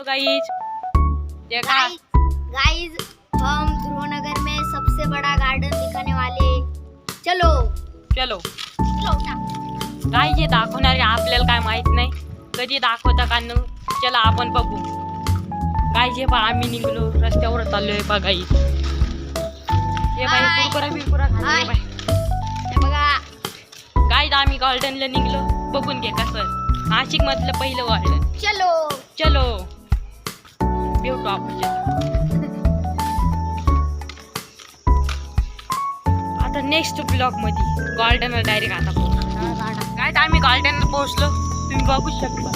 तो गाइज देखा गाइज हम ध्रुवनगर में सबसे बड़ा गार्डन दिखाने वाले। चलो चलो चलो उठा। गाइज हे दाखवणार आहे आपल्याला काय माहित नाही कधी दाखवता का न चला आपण बघू। गाइज हे पहा आम्ही निघलो रस्त्यावर चाललोय बघा गाइज हे बाई हाय. कुरकुरा बिरकुरा हाय. खाल्ले हे बघा गाइज आम्ही गार्डनला निघलो बघून घे कसं नाशिक मधलं पहिलं गार्डन। चलो चलो भेटू आपण आता नेक्स्ट ब्लॉग मध्ये गार्डनला डायरेक्ट आता पोहोचलो। काय आम्ही गार्डनला पोहोचलो तुम्ही बघू शकता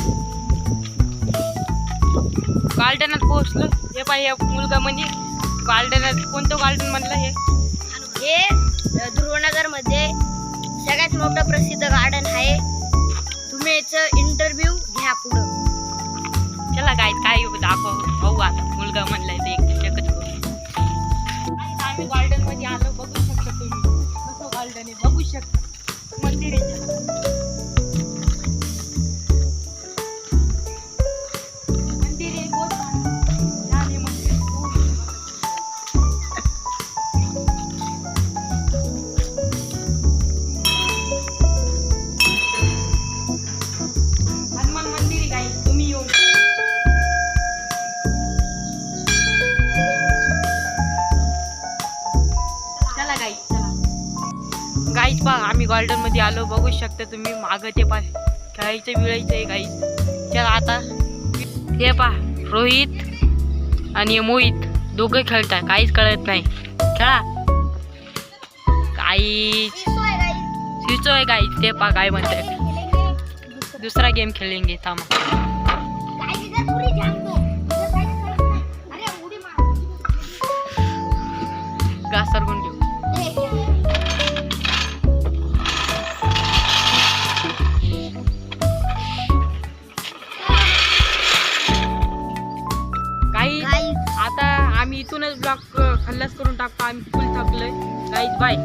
गार्डनात पोहोचलो। हे पाहिजे मुलगा म्हणजे गार्डनात कोणतं गार्डन म्हणलं हे ध्रुवनगर मध्ये सगळ्यात मोठं प्रसिद्ध गार्डन आहे। तुम्ही याचं इंटरव्ह्यू घ्या पुढं। चला काय दाखव पाहू आता मुलगा म्हणलाय ते एक चेकच करू। आम्ही गार्डन मध्ये आलो बघू शकता तुम्ही कसं गार्डन आहे बघू शकता मंदिर आहे मंदिर आहे बहुत छान आहे मंदिर हनुमान मंदिर आहे काही तुम्ही येऊन चला गाईज पहा आम्ही गार्डन मध्ये आलो बघू शकता तुम्ही मागं ते पहा खेळायचं बिळायचं आहे गाईज। चला आता हे पहा रोहित आणि मोहित दोघं खेळतात काहीच कळत नाही खेळा काहीच सुचोय गाईज ते पहा काय म्हणतात दुसरा गेम खेळेंगे थांबा घास सरकून घेऊ काही आता आम्ही इथूनच ब्लॉक खल्लास करून टाकतो आम्ही फुल थकलोय गाईज बाय।